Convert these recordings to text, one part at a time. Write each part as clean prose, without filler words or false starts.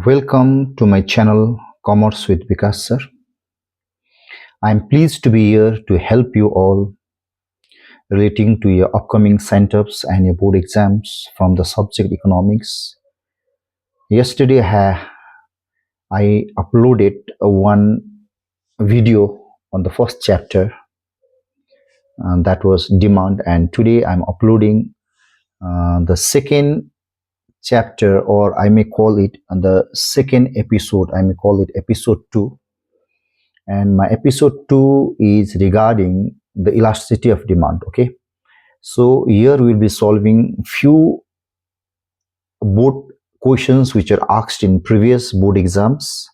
Welcome to my channel Commerce with Vikas sir. I am pleased to be here to help you all relating to your upcoming center-ups and your board exams from the subject economics. Yesterday I uploaded one video on the first chapter, and that was demand, and today I'm uploading the second chapter, or I may call it the second episode. I may call it episode 2, and my episode 2 is regarding the elasticity of demand. Okay, so here we'll be solving few board questions which are asked in previous board exams.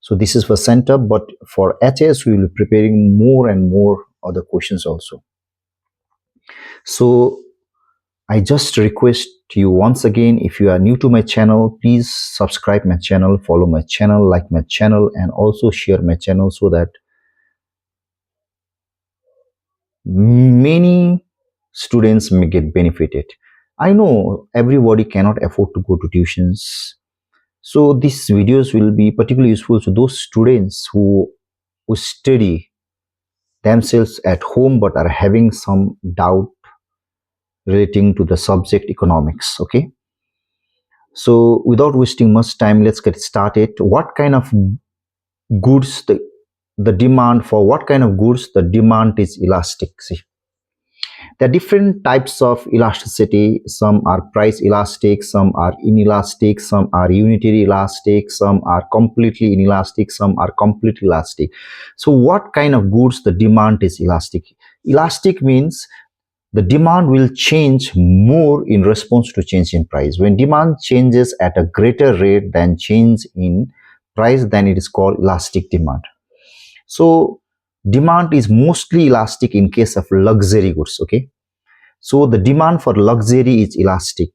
So this is for center, but for HS we will be preparing more and more other questions also. So I just request you once again, if you are new to my channel, please subscribe my channel, follow my channel, like my channel, and also share my channel so that many students may get benefited. I know everybody cannot afford to go to tuitions, so these videos will be particularly useful to those students who study themselves at home but are having some doubt relating to the subject economics. Okay, so without wasting much time, let's get started. What kind of goods the demand for what kind of goods the demand is elastic? See, there are different types of elasticity. Some are price elastic, some are inelastic, some are unitary elastic, some are completely inelastic, some are completely elastic. So what kind of goods the demand is elastic? Elastic means the demand will change more in response to change in price. When demand changes at a greater rate than change in price, then it is called elastic demand. So demand is mostly elastic in case of luxury goods. Okay, so the demand for luxury is elastic.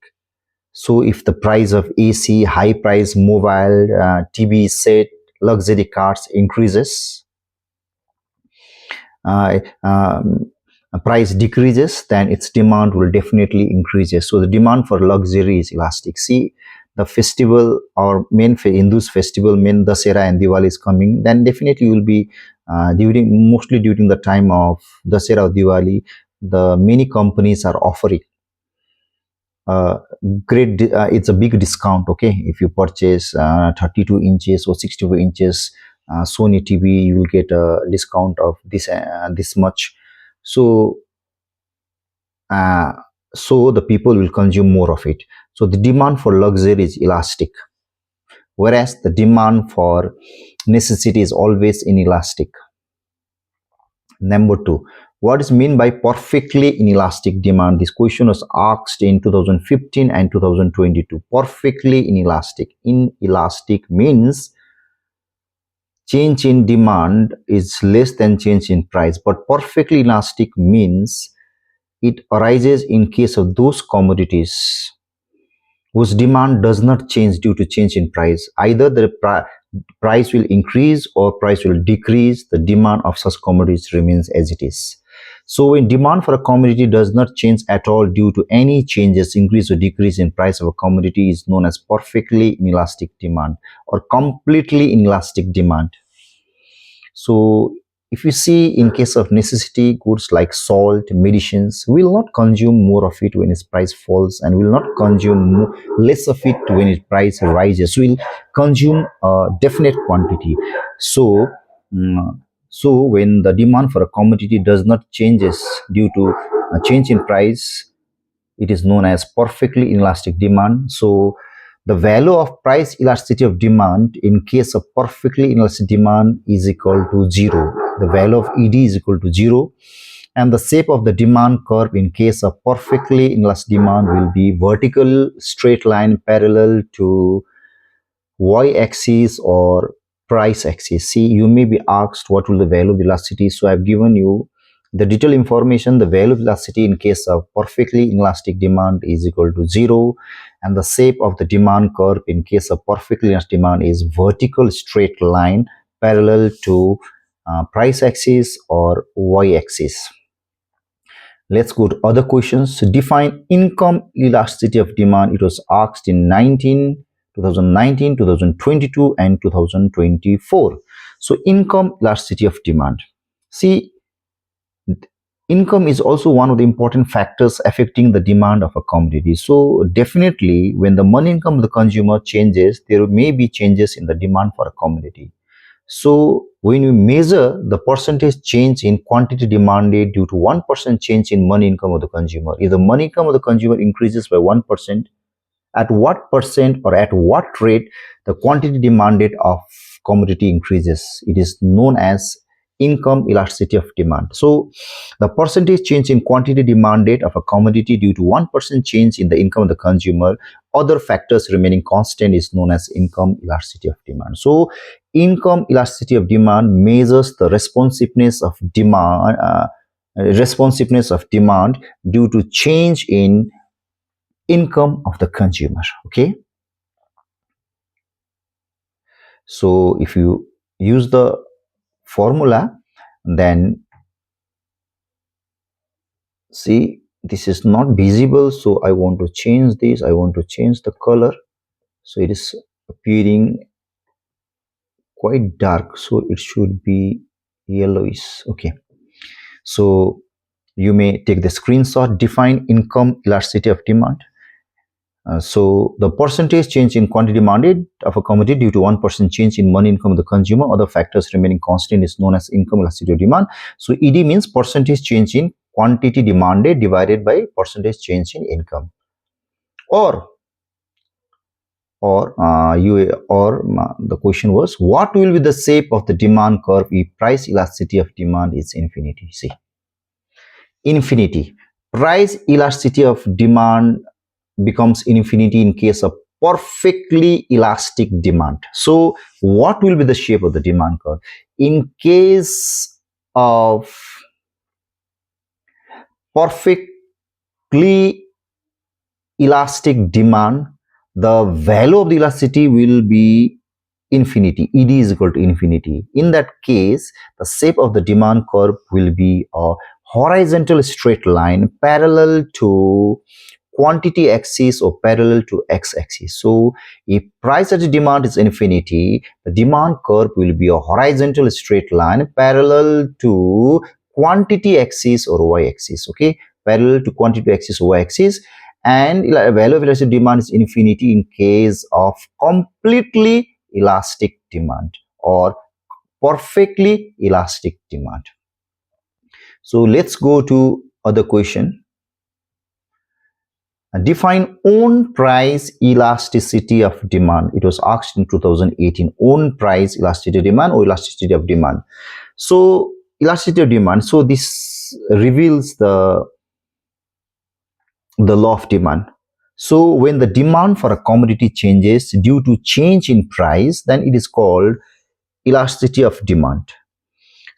So if the price of AC, high price mobile, TV set, luxury cars increases, price decreases, then its demand will definitely increases. So the demand for luxury is elastic. See, the festival or main Hindus festival, main Dasera and Diwali is coming, then definitely will be mostly during the time of Dasera or Diwali, the many companies are offering it's a big discount. Okay, if you purchase 32 inches or 64 inches Sony TV, you will get a discount of this much. So uh, so the people will consume more of it. So the demand for luxury is elastic, whereas the demand for necessity is always inelastic. Number 2, what is mean by perfectly inelastic demand? This question was asked in 2015 and 2022. Perfectly inelastic. Inelastic means change in demand is less than change in price, but perfectly elastic means it arises in case of those commodities whose demand does not change due to change in price. Either the price will increase or price will decrease, the demand of such commodities remains as it is. So when demand for a commodity does not change at all due to any changes, increase or decrease in price of a commodity, is known as perfectly inelastic demand or completely inelastic demand. So if you see, in case of necessity goods like salt, medicines, we will not consume more of it when its price falls, and will not consume less of it when its price rises. We will consume a definite quantity. So so when the demand for a commodity does not changes due to a change in price, it is known as perfectly inelastic demand. So the value of price elasticity of demand in case of perfectly inelastic demand is equal to 0. The value of ED is equal to 0, and the shape of the demand curve in case of perfectly inelastic demand will be vertical straight line parallel to y-axis or price axis. See, you may be asked what will the value of elasticity. So I've given you the detailed information. The value of elasticity in case of perfectly inelastic demand is equal to 0, and the shape of the demand curve in case of perfectly inelastic demand is vertical straight line parallel to price axis or y-axis. Let's go to other questions. Define income elasticity of demand. It was asked in 19 2019, 2022, and 2024. So income elasticity of demand. See, income is also one of the important factors affecting the demand of a commodity. So definitely when the money income of the consumer changes, there may be changes in the demand for a commodity. So when you measure the percentage change in quantity demanded due to 1% change in money income of the consumer, if the money income of the consumer increases by 1%, at what percent or at what rate the quantity demanded of commodity increases? It is known as income elasticity of demand. So the percentage change in quantity demanded of a commodity due to 1% change in the income of the consumer, other factors remaining constant, is known as income elasticity of demand. So income elasticity of demand measures the responsiveness of demand due to change in income of the consumer. Okay, so if you use the formula, then see, this is not visible, so I want to change this. I want to change the color, so it is appearing quite dark, so it should be yellowish. Okay, so you may take the screenshot. Define income elasticity of demand. So the percentage change in quantity demanded of a commodity due to 1% change in money income of the consumer, other factors remaining constant, is known as income elasticity of demand. So ED means percentage change in quantity demanded divided by percentage change in income. Or the question was, what will be the shape of the demand curve if price elasticity of demand is infinity? See, infinity. Price elasticity of demand becomes infinity in case of perfectly elastic demand. So what will be the shape of the demand curve? In case of perfectly elastic demand, the value of the elasticity will be infinity. ED is equal to infinity. In that case, the shape of the demand curve will be a horizontal straight line parallel to quantity axis or parallel to x-axis. So if price at demand is infinity, the demand curve will be a horizontal straight line parallel to quantity axis or y-axis. Okay, parallel to quantity axis or y-axis. And value of elastic demand is infinity in case of completely elastic demand or perfectly elastic demand. So let's go to other question. Define own price elasticity of demand. It was asked in 2018. Own price elasticity of demand or elasticity of demand. So elasticity of demand. So this reveals the law of demand. So when the demand for a commodity changes due to change in price, then it is called elasticity of demand.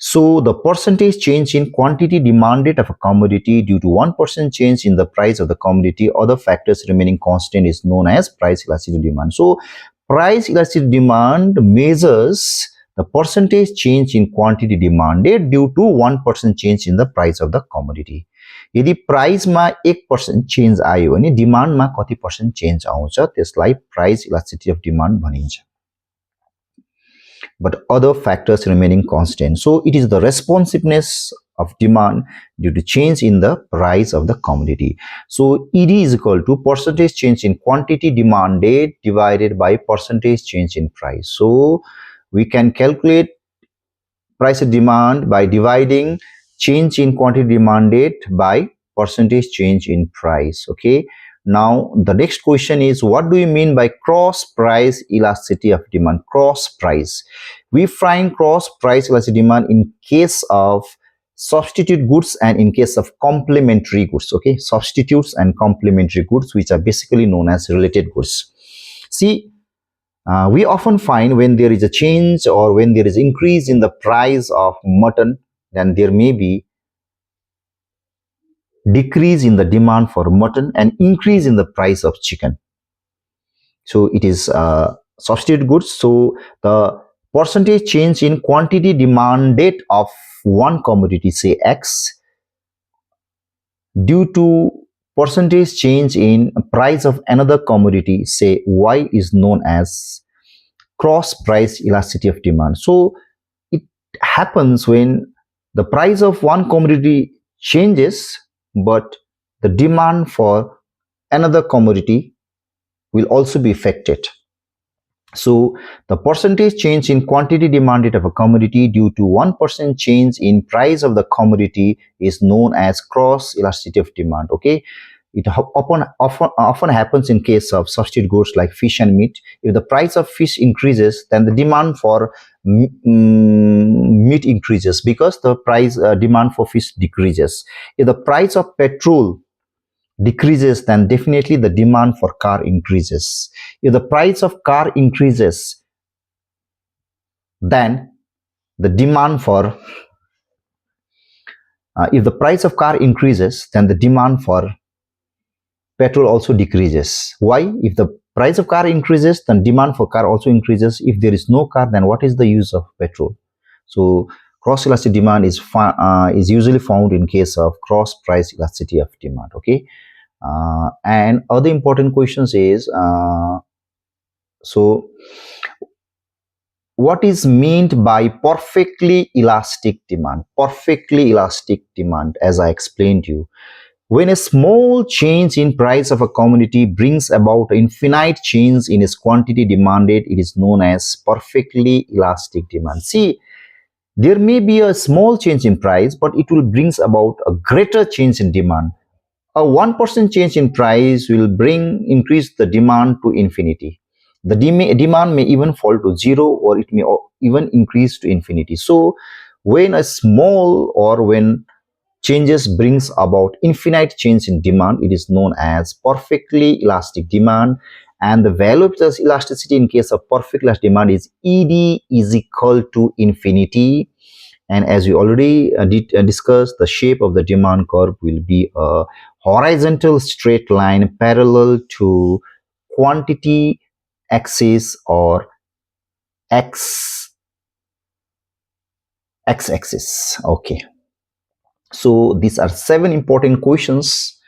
So the percentage change in quantity demanded of a commodity due to 1% change in the price of the commodity, other factors remaining constant, is known as price elasticity demand. So price elasticity demand measures the percentage change in quantity demanded due to 1% change in the price of the commodity. यदि प्राइसमा 1% change आयो भने डिमान्डमा कति percent change आउँछ त्यसलाई price elasticity of demand भनिन्छ. But other factors remaining constant. So it is the responsiveness of demand due to change in the price of the commodity. So ED is equal to percentage change in quantity demanded divided by percentage change in price. So we can calculate price of demand by dividing change in quantity demanded by percentage change in price. Okay. Now the next question is, what do you mean by cross price elasticity of demand? Cross price. We find cross price elasticity demand in case of substitute goods and in case of complementary goods. Okay, substitutes and complementary goods, which are basically known as related goods. See, we often find when there is a change or when there is increase in the price of mutton, then there may be decrease in the demand for mutton and increase in the price of chicken. So it is substitute goods. So the percentage change in quantity demanded of one commodity, say X, due to percentage change in price of another commodity, say Y, is known as cross price elasticity of demand. So it happens when the price of one commodity changes, but the demand for another commodity will also be affected. So the percentage change in quantity demanded of a commodity due to 1% change in price of the commodity is known as cross elasticity of demand. Okay, it often happens in case of substitute goods like fish and meat. If the price of fish increases, then the demand for meat increases because the price demand for fish decreases. If the price of petrol decreases, then definitely the demand for car increases. If the price of car increases, then the demand for if the price of car increases, then the demand for petrol also decreases. Why? If the price of car increases, then demand for car also increases. If there is no car, then what is the use of petrol? So cross elastic demand is usually found in case of cross price elasticity of demand. Okay, and other important questions is so what is meant by perfectly elastic demand? Perfectly elastic demand, as I explained to you, when a small change in price of a commodity brings about infinite change in its quantity demanded, it is known as perfectly elastic demand. See, there may be a small change in price, but it will brings about a greater change in demand. A 1% change in price will bring increase the demand to infinity. The demand may even fall to zero, or it may even increase to infinity. So when a small or when changes brings about infinite change in demand, it is known as perfectly elastic demand. And the value of this elasticity in case of perfect elastic demand is ed is equal to infinity. And as we already did discuss, the shape of the demand curve will be a horizontal straight line parallel to quantity axis or x-axis. Okay, so these are 7 important questions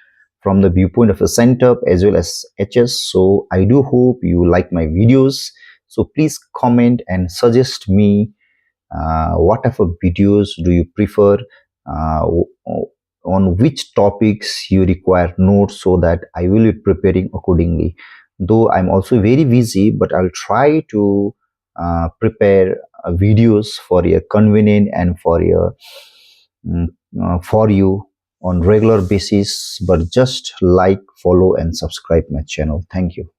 from the viewpoint of a CENTUP as well as HS. So I do hope you like my videos. So please comment and suggest me what type of videos do you prefer, uh, on which topics you require notes, so that I will be preparing accordingly. Though I'm also very busy, but I'll try to prepare videos for your convenient and for your mm, for you on regular basis. But just like, follow and subscribe my channel. Thank you.